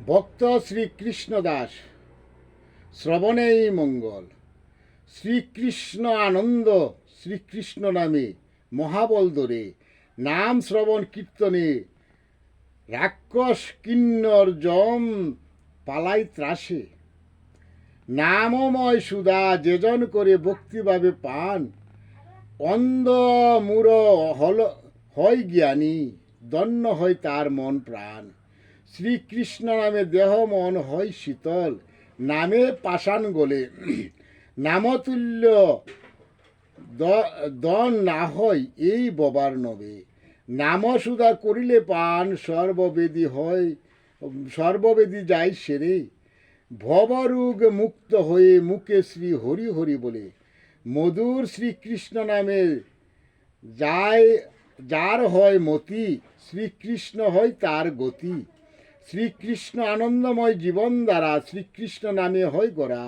ভক্ত শ্রীকৃষ্ণ দাস শ্রবণেই মঙ্গল। শ্রীকৃষ্ণ আনন্দ শ্রীকৃষ্ণ নামে মহাবল ধরে নাম শ্রবণ কীর্তনে রাক্ষস কিন্নর যম পালাই ত্রাসে। নামময় সুধা যেজন করে ভক্তিভাবে পান, অন্ধ মূঢ় হল হয় জ্ঞানী, দন্য হয় তার মন প্রাণ। শ্রীকৃষ্ণ নামে দেহ মন হয় শীতল, নামে পাষাণ গলে। নামতুল্য দন না হয় এই ববার নবে। নামসুধা করিলে পান সর্ববেদী হয়, সর্ববেদী যায় সেরে। ভবরোগ মুক্ত হয়ে মুখে শ্রী হরি হরি বলে। মধুর শ্রীকৃষ্ণ নামে যায় যার হয় মতি, শ্রীকৃষ্ণ হয় তার গতি। শ্রীকৃষ্ণ আনন্দময় জীবন দ্বারা শ্রীকৃষ্ণ নামে হয় গড়া।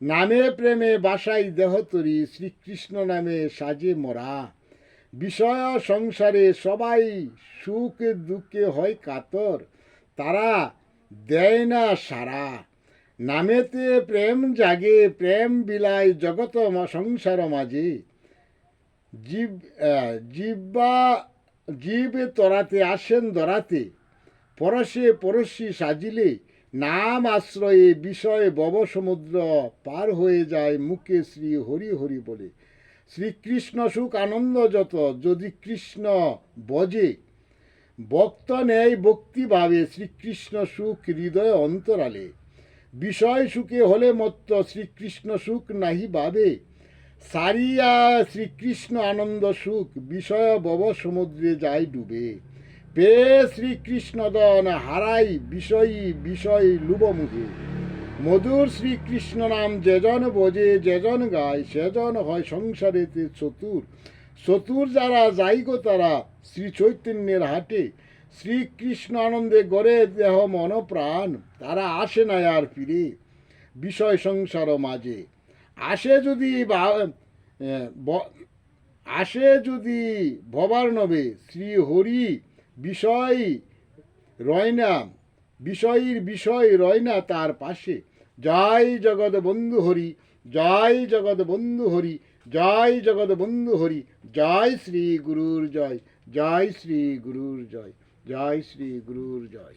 নামে প্রেমে বাসাই দেহতরি, শ্রীকৃষ্ণ নামে সাজে মরা। বিষয় সংসারে সবাই সুখ দুঃখে হয় কাতর, তারা দেয় না সারা। নামেতে প্রেম জাগে, প্রেম বিলায় জগত সংসার মাঝে। জীব তরাতে আসেন দরাতে, পরশে পরশি সাজিলে। নাম আশ্রয়ে বিষয়ে ভব সমুদ্র পার হয়ে যায় মুখে শ্রী হরি হরি বলে। শ্রীকৃষ্ণ সুখ আনন্দ যত যদি কৃষ্ণ বজে, ভক্ত নেয় ভক্তিভাবে শ্রীকৃষ্ণ সুখ হৃদয় অন্তরালে। বিষয় সুখে হলে মত্ত শ্রীকৃষ্ণ সুখ নাহি ভাবে, সারিয়া শ্রীকৃষ্ণ আনন্দ সুখ বিষয় ভব সমুদ্রে যায় ডুবে। পেয়ে শ্রীকৃষ্ণ দন হারাই বিষয়ী বিষয় লুবমুখে। মধুর শ্রীকৃষ্ণ নাম যেজন বোঝে যেজন গায়, সেজন হয় সংসারেতে চতুর। চতুর যারা যাইগো তারা শ্রী চৈতন্যের হাটে। শ্রীকৃষ্ণ আনন্দে গড়ে দেহ মন প্রাণ, তারা আসে না আর ফিরে বিষয় সংসার মাঝে। আসে যদি আসে যদি ভবার নবে, শ্রী হরি বিষয় রয় না, বিষয়ীর বিষয় রয় না তার পাশে। জয় জগৎ বন্ধু হরি, জয় জগৎ বন্ধু হরি, জয় জগৎ বন্ধু হরি। জয় শ্রী গুরুর জয়, জয় শ্রী গুরুর জয়, জয় শ্রী গুরুর জয়।